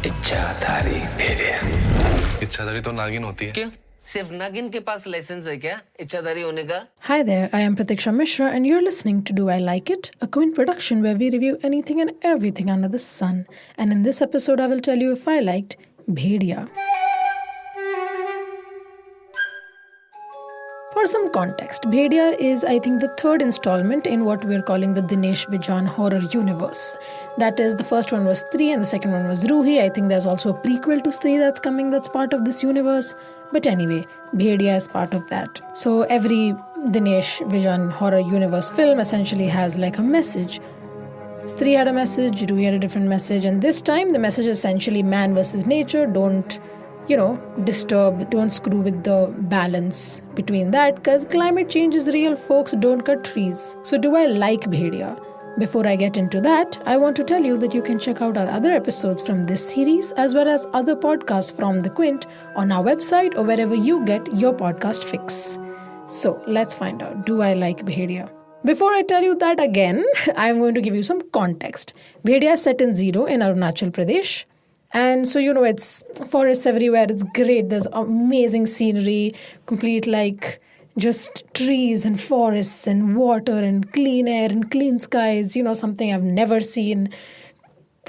इच्छाधारी भेड़िया। इच्छाधारी तो नागिन होती है। क्यों? सिर्फ नागिन के पास लाइसेंस है क्या इच्छाधारी होने का? Hi there, I am Pratikshya Mishra and you're listening to Do I Like It? A Quint production where we review anything and everything under the sun. And in this episode I will tell you if I liked Bhediya. For some context, Bhediya is, I think, the third installment in what we're calling the Dinesh Vijan horror universe. That is, the first one was Stree and the second one was Roohi. I think there's also a prequel to Stree that's coming that's part of this universe. But anyway, Bhediya is part of that. So every Dinesh Vijan horror universe film essentially has like a message. Stree had a message, Roohi had a different message, and this time the message is essentially man versus nature. Don't disturb, don't screw with the balance between that because climate change is real, folks, don't cut trees. So do I like Bhediya? Before I get into that, I want to tell you that you can check out our other episodes from this series as well as other podcasts from the Quint on our website or wherever you get your podcast fix. So let's find out, do I like Bhediya? Before I tell you that again, I'm going to give you some context. Bhediya is set in Ziro in Arunachal Pradesh. And so, it's forests everywhere. It's great. There's amazing scenery, complete just trees and forests and water and clean air and clean skies. Something I've never seen.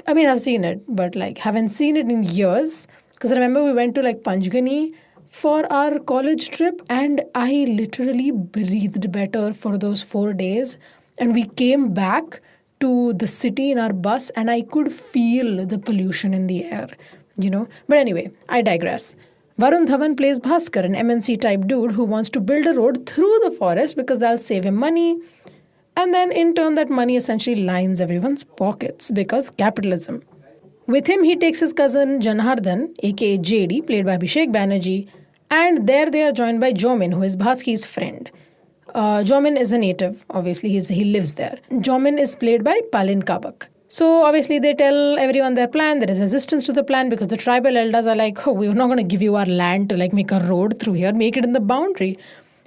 I mean, I've seen it, but haven't seen it in years. Because I remember we went to Panchgani for our college trip and I literally breathed better for those 4 days. And we came back to the city in our bus and I could feel the pollution in the air, But anyway, I digress. Varun Dhawan plays Bhaskar, an MNC type dude who wants to build a road through the forest because that'll save him money. And then in turn, that money essentially lines everyone's pockets because capitalism. With him, he takes his cousin Janardhan, aka JD, played by Abhishek Banerjee, and there they are joined by Jomin, who is Bhaski's friend. Jomin is a native, obviously, he lives there. Jomin is played by Palin Kabak. So obviously they tell everyone their plan. There is resistance to the plan because the tribal elders are like, oh, we're not going to give you our land to make a road through here, make it in the boundary.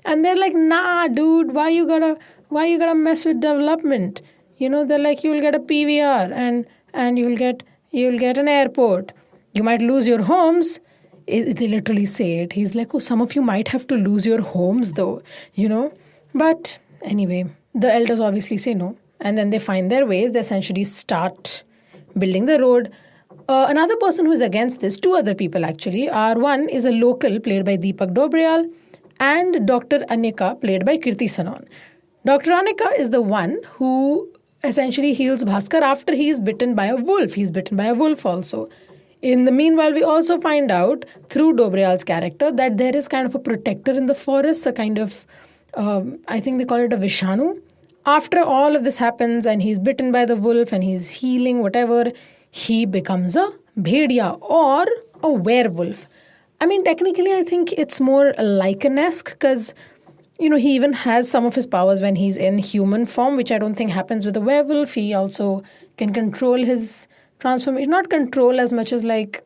And they're like, nah, dude, why you gotta mess with development? They're like, you'll get a PVR and you'll get an airport. You might lose your homes. They literally say it. He's like, oh, some of you might have to lose your homes though, But anyway, the elders obviously say no. And then they find their ways. They essentially start building the road. Another person who is against this, two other people actually, are one is a local played by Deepak Dobriyal and Dr. Anika played by Kirti Sanon. Dr. Anika is the one who essentially heals Bhaskar after he is bitten by a wolf. He's bitten by a wolf also. In the meanwhile, we also find out through Dobriyal's character that there is kind of a protector in the forest, a kind of I think they call it a Vishanu. After all of this happens and he's bitten by the wolf and he's healing, whatever, he becomes a Bhediya or a werewolf. I mean, technically, I think it's more lichen-esque because, he even has some of his powers when he's in human form, which I don't think happens with a werewolf. He also can control his transformation, not control as much as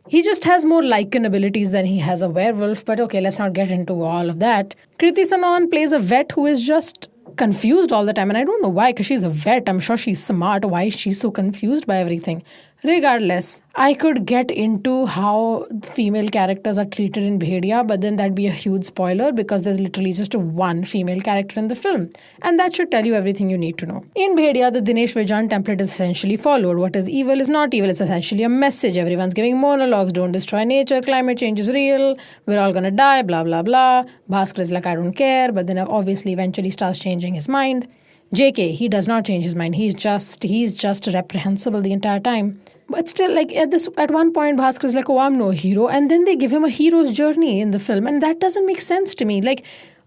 he just has more lichen abilities than he has a werewolf. But okay, let's not get into all of that. Kriti Sanon plays a vet who is just confused all the time. And I don't know why, because she's a vet. I'm sure she's smart. Why is she so confused by everything? Regardless, I could get into how female characters are treated in Bhediya, but then that'd be a huge spoiler because there's literally just one female character in the film. And that should tell you everything you need to know. In Bhediya, the Dinesh Vijan template is essentially followed. What is evil is not evil. It's essentially a message. Everyone's giving monologues. Don't destroy nature. Climate change is real. We're all gonna die. Blah, blah, blah. Bhaskar is like, I don't care. But then obviously eventually starts changing his mind. JK, he does not change his mind. He's just reprehensible the entire time. But still, at one point, Bhaskar is like, oh, I'm no hero. And then they give him a hero's journey in the film. And that doesn't make sense to me.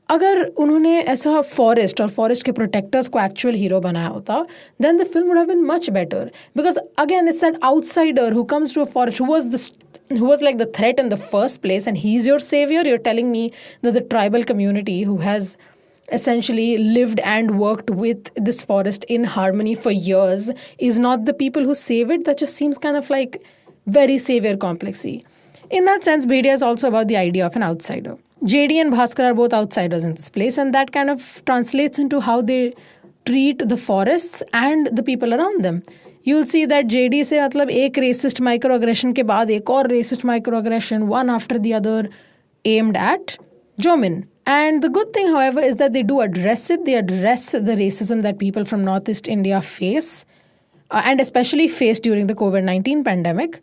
अगर उन्होंने ऐसा forest और forest के protectors को actual hero बनाया होता, then the film would have been much better. Because again, it's that outsider who comes to a forest, who was the threat in the first place, and he's your savior. You're telling me that the tribal community who has essentially lived and worked with this forest in harmony for years is not the people who save it. That just seems kind of very savior complexy. In that sense, Bhediya is also about the idea of an outsider. JD and Bhaskar are both outsiders in this place, and that kind of translates into how they treat the forests and the people around them. you'll see that JD से मतलब एक racist microaggression के बाद एक और racist microaggression, one after the other, aimed at Jomin. And the good thing, however, is that they do address it. They address the racism that people from Northeast India face, and especially faced during the COVID-19 pandemic.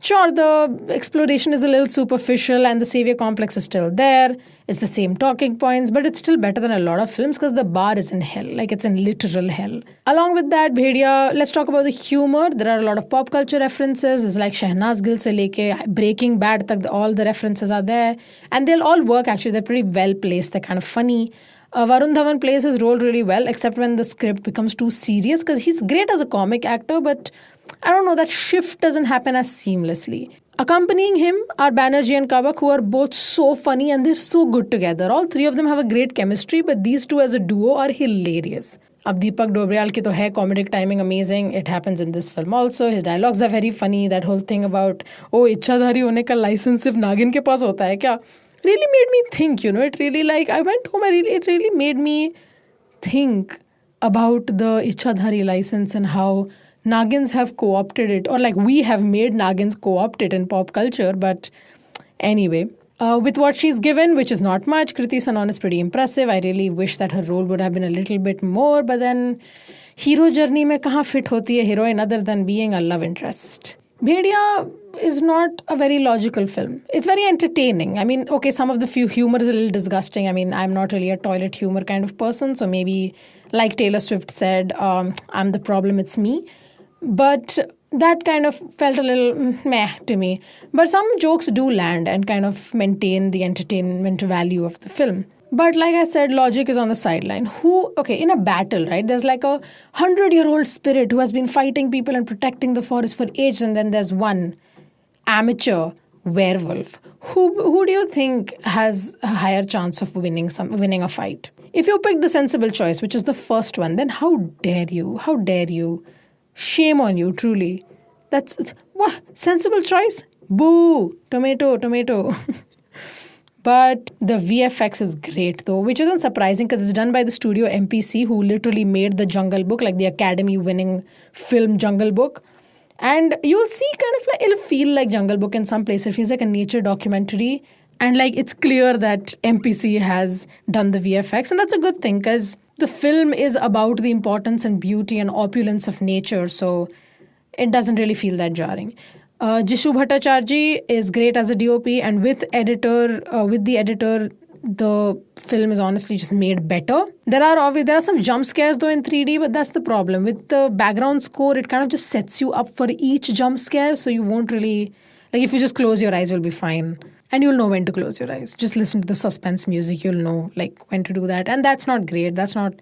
Sure, the exploration is a little superficial and the savior complex is still there. It's the same talking points, but it's still better than a lot of films because the bar is in hell. Like, it's in literal hell. Along with that, Bhediya, let's talk about the humor. There are a lot of pop culture references. It's like Shehnaz Gill se leke Breaking Bad tak, all the references are there. And they'll all work, actually. They're pretty well placed. They're kind of funny. Varun Dhawan plays his role really well, except when the script becomes too serious, because he's great as a comic actor, but I don't know, that shift doesn't happen as seamlessly. Accompanying him are Banerjee and Kavak, who are both so funny and they're so good together. All three of them have a great chemistry, but these two as a duo are hilarious. Ab Deepak Dobriyal ki to hai comedic timing amazing. It happens in this film also. His dialogues are very funny. That whole thing about, oh, इच्छाधारी होने का license सिर्फ नागिन के पास होता है क्या? Really made me think, it really I went home, it really made me think about the Ichhadhari license and how Nagins have co-opted it, or like we have made Nagins co-opt it in pop culture. But anyway, with what she's given, which is not much, Kriti Sanon is pretty impressive. I really wish that her role would have been a little bit more, but then hero journey mein kahan fit hoti hai heroine other than being a love interest? Bhediya is not a very logical film. It's very entertaining. I mean, okay, some of the few humor is a little disgusting. I mean, I'm not really a toilet humor kind of person, so maybe, like Taylor Swift said, I'm the problem, it's me. But that kind of felt a little meh to me. But some jokes do land and kind of maintain the entertainment value of the film. But like I said, logic is on the sideline. In a battle, right, there's like a 100-year-old spirit who has been fighting people and protecting the forest for ages, and then there's one amateur werewolf. Who do you think has a higher chance of winning a fight? If you pick the sensible choice, which is the first one, then how dare you? How dare you? Shame on you, truly. What? Sensible choice? Boo! Tomato. But the VFX is great though, which isn't surprising because it's done by the studio MPC, who literally made the Jungle Book, like the Academy-winning film Jungle Book. And you'll see kind of like, it'll feel like Jungle Book in some places. It feels like a nature documentary. And like it's clear that MPC has done the VFX. And that's a good thing because the film is about the importance and beauty and opulence of nature. So it doesn't really feel that jarring. Jishu Bhattacharjee is great as a DOP, and with the editor, the film is honestly just made better. There are some jump scares though in 3D, but that's the problem. With the background score, it kind of just sets you up for each jump scare, so you won't really, like if you just close your eyes, you'll be fine. And you'll know when to close your eyes. Just listen to the suspense music, you'll know like when to do that. And that's not great. That's not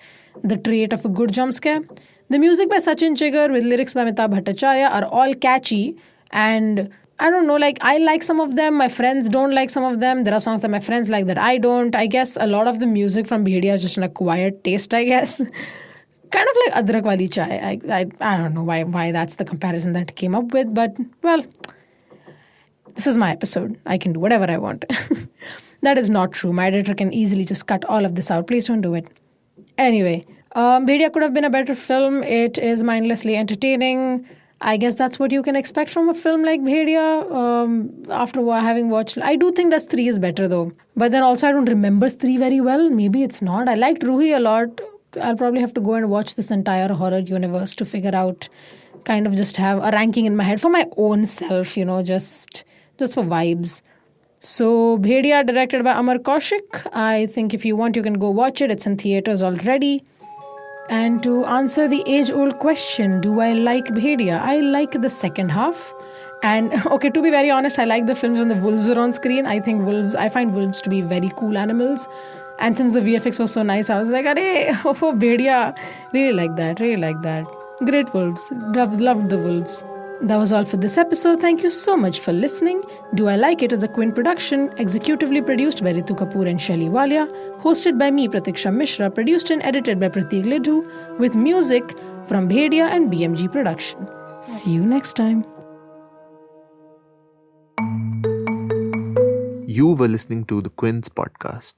the trait of a good jump scare. The music by Sachin Jigar with lyrics by Amitabh Bhattacharya are all catchy. And I don't know, like I like some of them. My friends don't like some of them. There are songs that my friends like that I don't. I guess a lot of the music from Bhediya is just an acquired taste, I guess. Kind of like Adrak Wali Chai. I don't know why that's the comparison that came up with. But, well, this is my episode. I can do whatever I want. That is not true. My editor can easily just cut all of this out. Please don't do it. Anyway, Bhediya could have been a better film. It is mindlessly entertaining. I guess that's what you can expect from a film like Bhediya after having watched. I do think that Stree is better though. But then also I don't remember Stree very well. Maybe it's not. I liked Roohi a lot. I'll probably have to go and watch this entire horror universe to figure out, kind of just have a ranking in my head for my own self, just for vibes. So Bhediya, directed by Amar Kaushik. I think if you want, you can go watch it. It's in theaters already. And to answer the age-old question, do I like Bhediya? I like the second half. And okay, to be very honest, I like the films when the wolves are on screen. I find wolves to be very cool animals. And since the VFX was so nice, I was like, Bhediya. Really like that. Great wolves. Loved the wolves. That was all for this episode. Thank you so much for listening. Do I Like It is a Quint production, executively produced by Ritu Kapoor and Shelly Walia, hosted by me, Pratikshya Mishra, produced and edited by Pratik Lidhu, with music from Bhediya and BMG Production. See you next time. You were listening to the Quint's podcast.